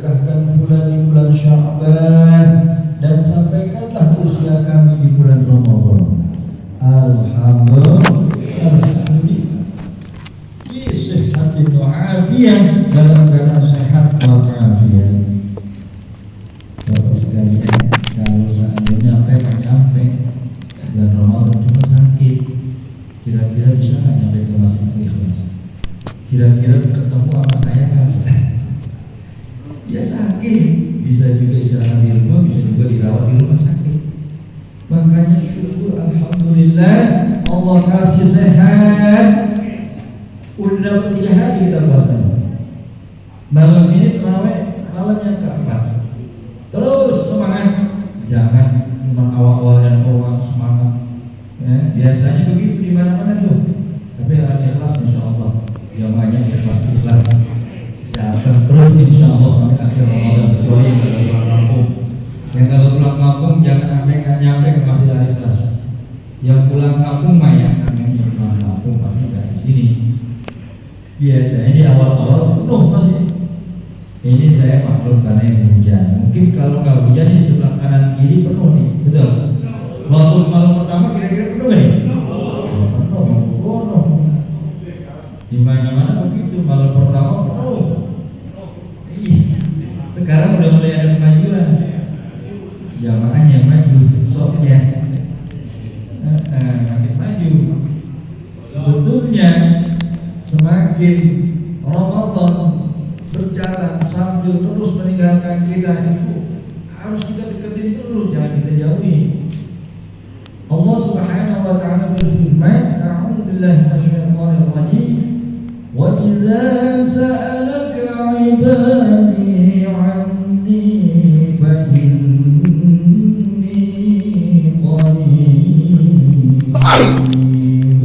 berkahkan bulan di bulan Sya'ban, dan sampaikanlah usia kami di bulan Ramadan. Alhamdulillah fi sihhatin wa afiyah, dalam keadaan sehat wa afiyah. Bapak sekalian, kalau seandainya nyampe bulan Ramadan cuma sakit, kira-kira bisa nggak nyampe ke masjid Ikhlas? Kira-kira ketemu sama saya kan? Dia sakit, bisa juga istirahat di rumah, bisa juga dirawat di rumah sakit. Makanya syukur alhamdulillah Allah kasih sehat. Udah dapat 3 hari kita puasa. Malam ini terawih, malam yang keempat. Terus semangat, jangan cuma awal-awalnya doang semangat. Ya, biasanya begitu di mana-mana tuh. Tapi ikhlas insyaallah. Jamaahnya ikhlas. Ya akan terus insyaallah sampai akhir Ramadan, kecuali yang kalau pulang kampung. Yang kalau pulang kampung jangan sampai nggak nyampe ke Masjid Al-Ikhlas. Yang pulang kampung mah ya, yang pulang kampung pasti nggak di sini. Biasanya di awal-awal penuh masih. Ini saya maklum karena ini hujan. Mungkin kalau nggak hujan di sebelah kanan kiri penuh nih, betul? Waktu malam pertama kira-kira penuh nih? Penuh. Di mana-mana begitu, malam pertama penuh. Sekarang udah mulai ada kemajuan. Jamaahnya maju, soknya makin maju. Sebetulnya semakin Ramadan berjalan sambil terus meninggalkan kita, itu harus kita deketin terus, jangan kita jauhi. Allah Subhanahu wa ta'ala berfirman, a'udzu billahi minasyaitonir rajim, wa idza sa'alaka 'ibadi 'anni fa inni qarib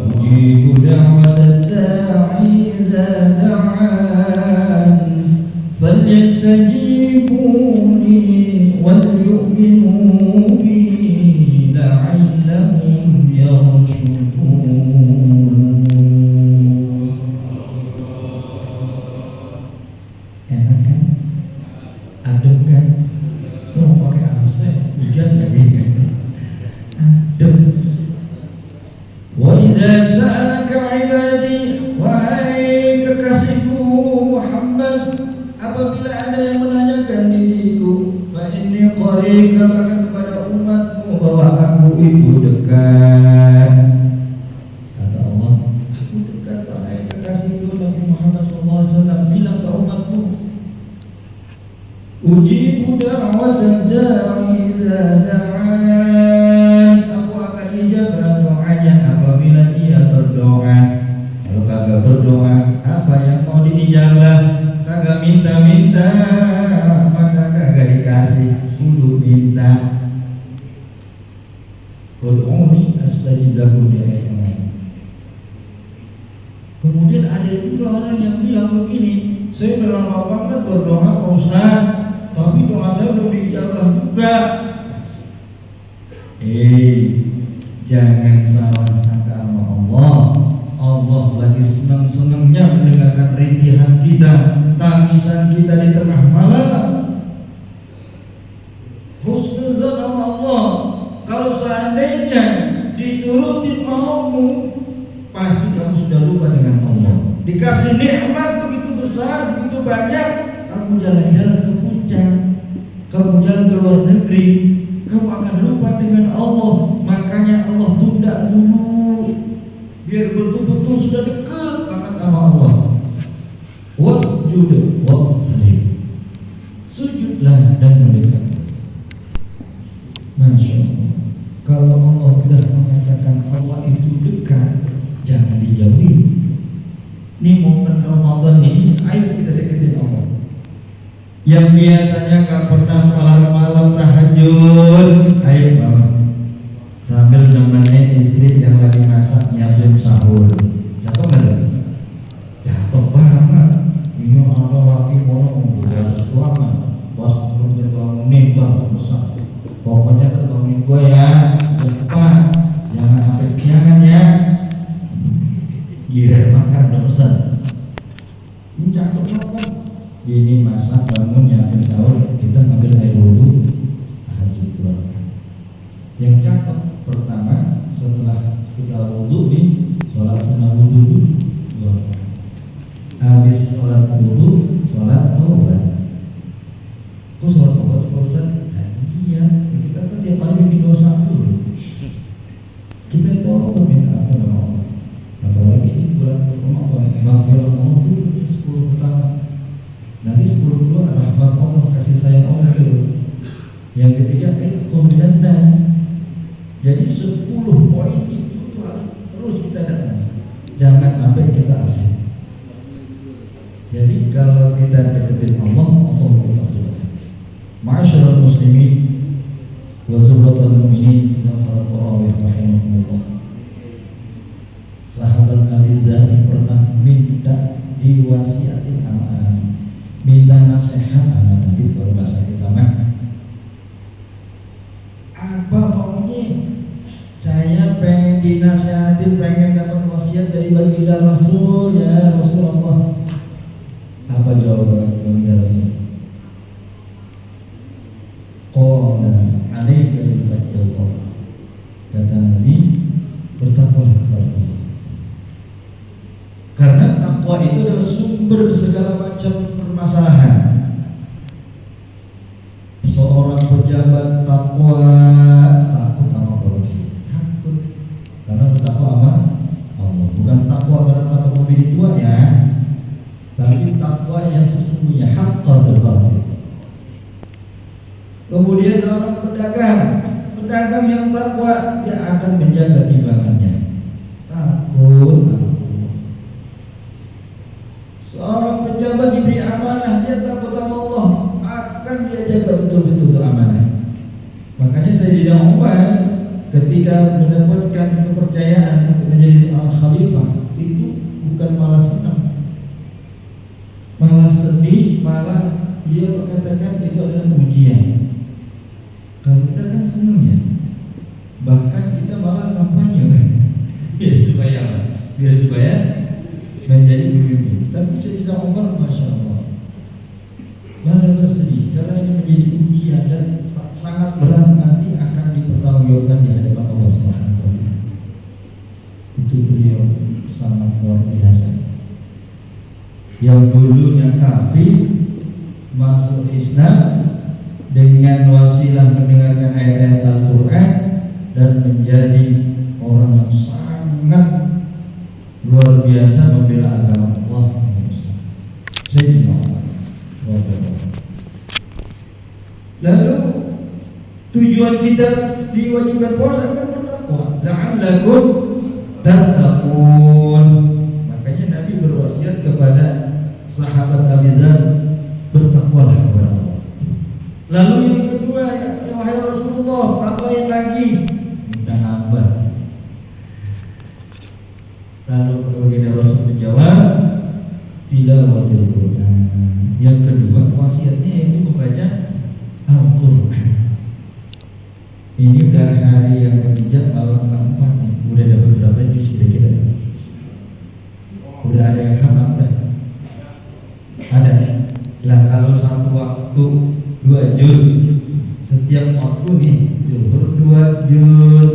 ujibu da'watad da'i idza da'an falyastajibuni wal yu'minu bi la'allahum yarshudun. Enak kan? Adem kan? Oh pakai AC, hujan lagi. Adem. Wa idza sa'alaka 'ibadi, wahai kekasihku Muhammad, apabila ada yang menanyakan diriku, fa inni qarib, katakan kepada umatmu bahwa aku itu dekat. Kata Allah, aku dekat wahai kekasihku Nabi Muhammad SAW. Bilang ke umatmu, ujibu da'watad da'i idza da'an, aku akan ijabah doanya apabila dia berdoa. Kalau kagak berdoa, apa yang mau diijabah? Kagak minta-minta, maka kagak dikasih. Kudu minta. Qul'uni astajib lakum, di ayat yang lain. Kemudian ada juga orang yang bilang begini, saya udah lama banget berdoa Pak Ustaz, tapi doa saya belum diijabah juga. Jangan salah sangka sama Allah. Allah lagi senang-senangnya mendengarkan rintihan kita, tangisan kita di tengah malam. Husnuzan sama Allah. Kalau seandainya diturutin maumu, pasti kamu sudah lupa dengan Allah. Dikasih nikmat begitu besar, begitu banyak, kamu jalan-jalan ke puncak, kamu jalan ke luar negeri, kamu akan lupa dengan Allah. Makanya Allah tunda dulu, biar betul-betul sudah dekat banget sama Allah. Wasjud waqtarib, sujudlah dan mendekat. Masya Allah. Kalau Allah sudah mengatakan Allah itu dekat, jangan dijauhi. Ini momen Ramadan ini, ayo kita deketin Allah. Yang biasanya gak pernah sholat malam tahajud, ayo bangun sambil nemenin istri yang lagi masak nyiapin sahur. Cakep gak tuh? Cakep banget. Ini ada laki ngomong di atas ruangan, pas kemudian bangunin bang besar. Pokoknya terbangunin gue ya, cepat, jangan sampai kesiangan ya. Giliran makan udah pesan. Ini cakep banget. Ini masak bangun nyiapin sahur, kita ngambil air wudhu tahajud 2 rakaat. Yang cakep pertama setelah kita wudhu nih, sholat sunnah wudhu 2 rakaat. Habis sholat wudhu, sholat taubat. Kok sholat taubat Ustaz? Nah, iya, kita kan tiap hari bikin dosa dulu. Kita itu minta ampun sama Allah. Apalagi ini bulan Ramadan, maghfirah Allah itu 10 pertama. Nanti 10 kedua ada rahmat Allah, kasih sayang Allah itu. Yang ketiga itu minanna. Jadi 10 poin itu harus terus kita datang. Jangan sampai kita absen. Jadi kalau kita deketin Allah, Allah pasti ada. Ma'asyiral muslimin wa zumratul mu'minin, sedang salat tarawih rahimahumullah. Sahabat Ali Dzani pernah minta diwasiatin sama anak, minta nasihat sama Nabi. Kalau bahasa kita mah, apa maunya? Saya pengen dinasihatin, pengen dapat wasiat dari baginda Rasul, ya Rasulullah. Apa jawaban baginda Rasul? Qala alaika bittaqwa. Kata Nabi, bertakwalah kepada Allah. Karena takwa itu adalah sumber segala macam permasalahan. Seorang pejabat takwa, takut sama korupsi, takut karena bertakwa sama Allah. Bukan takwa karena takut memilih tuanya, tapi takwa yang sesungguhnya, haqqatul qadir. Kemudian orang pedagang yang takwa, dia akan menjaga timbangannya, takut sama Allah. Seorang pejabat diberi amanah, dia takut sama Allah, akan dia jaga betul-betul amanah. Makanya Sayyidina Umar ketika mendapatkan kepercayaan untuk menjadi seorang khalifah, itu bukan malah senang, malah sedih, malah dia mengatakan itu adalah ujian. Kalau kita kan senang ya, bahkan kita malah kampanye biar supaya menjadi pemimpin. Tapi Sayyidina Umar, masya Allah, malah bersedih karena ini menjadi ujian dan sangat berat, nanti akan dipertanggungjawabkan di hadapan Allah Subhanahu wa taala. Itu beliau sangat luar biasa. Yang dulunya kafir masuk Islam dengan wasilah mendengarkan ayat-ayat Al-Quran dan menjadi orang yang sangat luar biasa membela agama Allah. Sayyidina Umar. Lalu tujuan kita diwajibkan puasa kan bertakwa, la'allakum tattaqun. Makanya Nabi berwasiat kepada sahabat Abi Dzar, bertakwalah kepada Allah. Lalu yang kedua, ya wahai Rasulullah, tambahin lagi, minta nambah. Lalu baginda Rasul menjawab, tilawatil Quran. Yang kedua, wasiatnya yaitu membaca Al-Quran. Ini udah hari yang ketiga, malam keempat nih. Udah dapat berapa juz kira-kira? Udah ada yang khatam dah? Ada. Lah kalau satu waktu 2 juz, setiap waktu nih, zuhur 2 juz,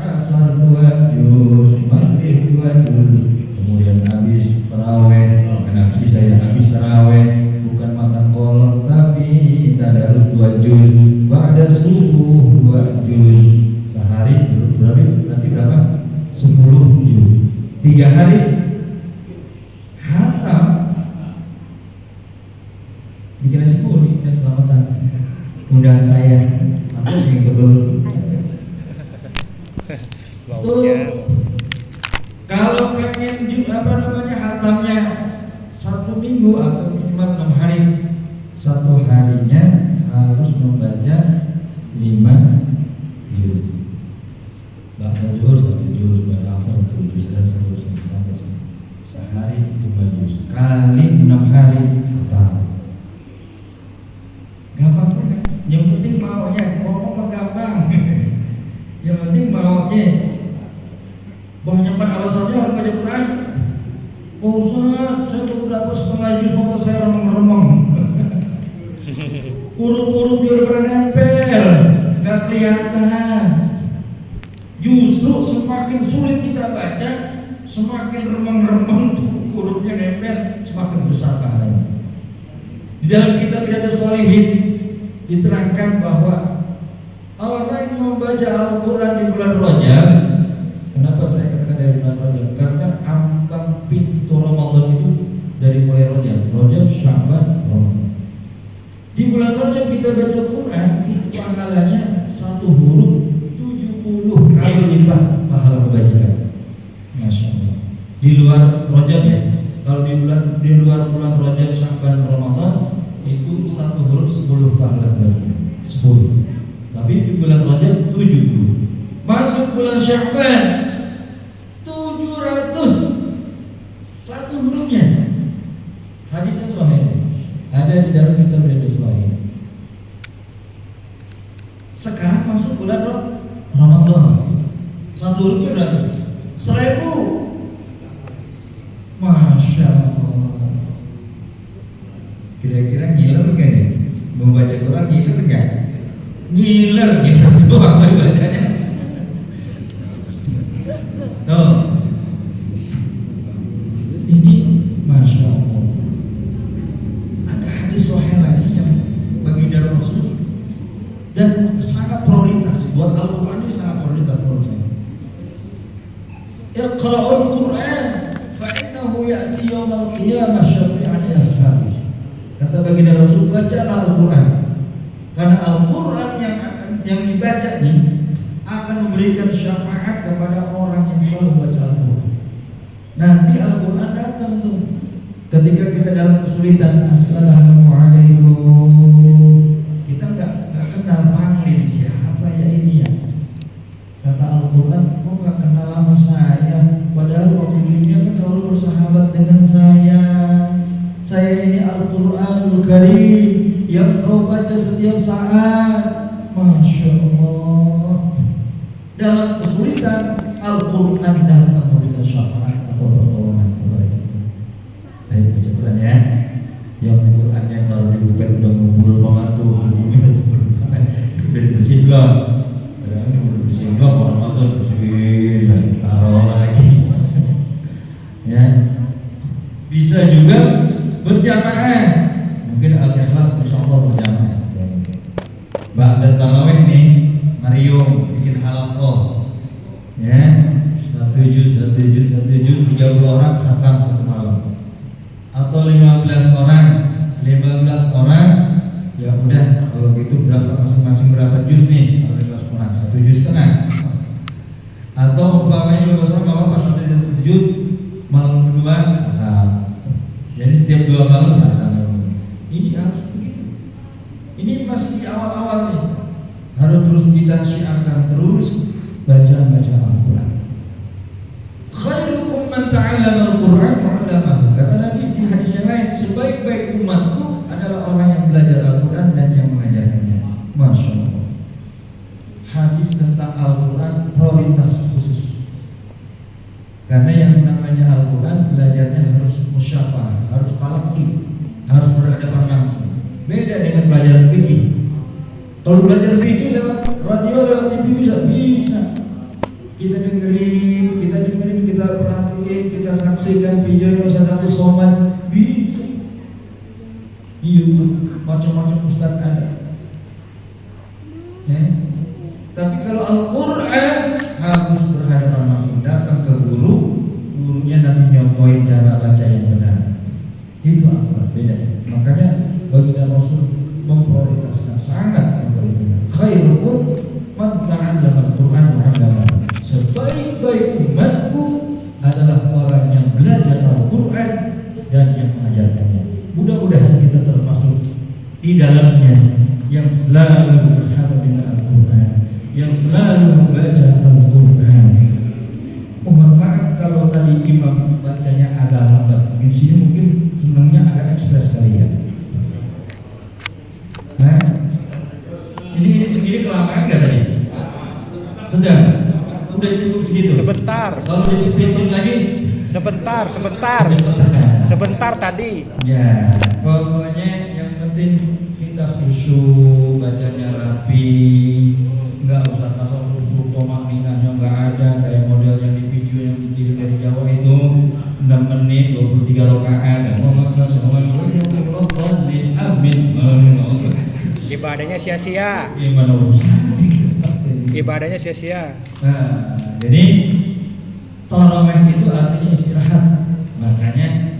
asar 2 juz, maghrib 2 juz, kemudian habis tarawih, kenapa saya habis tarawih bukan makan kolak tapi tadarus 2 juz, ba'da subuh 2 juz, sehari berarti berapa? 10 juz, 3 hari hatam. Bikin nasi kuning dan selamatan. Undang saya, aku yang kedua. Tuh, kalau pengen hatamnya 1 minggu atau minimal 6 hari, 1 harinya harus membaca 5 juz. Ba'da zuhur 1 juz, ba'da asar 1 juz, dan seterusnya sampai sehari 5 juz kali 6 hari hatam. Gampang kan? Yang penting maunya, ngomong gampang. Yang penting maunya. Banyak alasannya orang baca Quran. Ustaz, saya baru dapat setengah juz, mata saya remeng-remeng. hurufnya udah nempel, nggak kelihatan. Justru semakin sulit kita baca, semakin remang-remang tuh hurufnya nempel, semakin besar pahalanya. Di dalam kitab Riyadhus Shalihin diterangkan bahwa orang yang membaca Al-Quran di bulan Rajab, kenapa saya katakan dari bulan Rajab? Karena ambang pintu Ramadan itu dari mulai Rajab, Sya'ban, Ramadan. Di bulan Rajab kita baca Quran, itu pahalanya satu huruf 70 kali lipat pahala kebajikan. Masya Allah. Di luar Rajab ya. Kalau di luar bulan Rajab, Sya'ban, Ramadan itu satu huruf 10 pahala kebajikan. 10. Tapi di bulan Rajab 70. Masuk bulan Sya'ban 700 satu hurufnya. Hadisnya sahih. Ada di dalam kitab Riyadhus Shalihin. Sekarang masuk bulan Ramadan. Satu hurufnya udah 1000. Masya Allah. Kira-kira ngiler gak nih? Membaca Quran ngiler gak? Ngiler doang bacanya. Tuh. Ini Masya Allah. Ada hadis sahih lagi yang baginda Rasul dan sangat prioritas buat Al-Quran, ini sangat prioritas menurut saya. Iqra'ul Quran fa innahu ya'ti yawmal qiyamah syafi'an li ashabihi. Kata baginda Rasul, bacalah Al-Quran karena Al-Quran yang dibaca ini akan memberikan syafaat kepada orang yang selalu membaca Al-Quran. Nanti Al-Quran datang tuh ketika kita dalam kesulitan. Assalamualaikum. Kita nggak kenal panglin siapa ya ini ya. Kata Al-Quran, kok nggak kenal sama saya? Padahal waktu dunia kan selalu bersahabat dengan saya. Saya ini Al-Quranul Karim yang kau baca setiap saat. Masya Allah. Dalam kesulitan Al-Quran datang memberikan syafaat atau pertolongan kepada kita. Ayo baca Quran ya. Yang Qurannya kalau dibuka udah ngumpul pembantu, ini udah dibersihin belum? Kadang ini udah bersihin belum? Orang nonton bersihin, taruh lagi. Ya, bisa juga berjamaah. Mungkin Al-Ikhlas insyaallah berjamaah. Ba'da tarawih nih, Mario bikin halaqah. Ya, satu juz 30 orang khatam satu malam. Atau 15 orang, ya udah kalau gitu berapa masing-masing berapa juz nih? Kalau 15 orang 1 juz setengah. Atau umpamanya 15 orang kalau pas 1 juz malam kedua khatam. Jadi setiap 2 malam khatam. Ini harus begitu. Ini masih di awal-awal nih. Harus terus kita syiarkan terus baca Al-Quran. Khairukum man ta'allama Al-Quran wa 'allamahu. Kata Nabi di hadis yang lain, sebaik-baik umatku adalah orang yang belajar Al-Quran dan yang mengajarkannya. Masya Allah. Hadis tentang Al-Quran prioritas khusus. Karena yang namanya Al-Quran belajarnya harus musyafah, harus talaqi, harus berhadapan langsung. Beda dengan belajar fikih. Kalau belajar fikih lewat radio, lewat TV bisa. Kita dengerin, kita perhatiin, kita saksikan videonya Ustaz Abdul Somad, bisa. Di YouTube macam-macam ustaz ada. Ya. Tapi kalau Al-Quran harus berhadapan langsung, datang ke gurunya nanti nyontoin cara baca yang benar. Itu Al-Quran beda. Makanya baginda Rasul memprioritaskan, sangat memprioritaskan. Khairukum man ta'allama Al-Quran wa 'allamahu. Sebaik-baik umatku adalah orang yang belajar Al-Quran dan yang mengajarkannya. Mudah-mudahan kita termasuk di dalamnya yang selalu bersama dengan Al-Quran, yang selalu membaca Al-Quran. Mohon maaf kalau tadi imam bacanya agak lambat. Di sini mungkin senangnya agak ekspres kali ya. Nah, ini segini kelamaan nggak tadi? Sedang. Udah cukup segitu. Sebentar. Kalau disiplin lagi. Sebentar tadi. Ya, pokoknya yang penting kita khusyuk ibadahnya sia-sia. Gimana urusannya? Ibadahnya sia-sia. Nah, jadi tarawih itu artinya istirahat. Makanya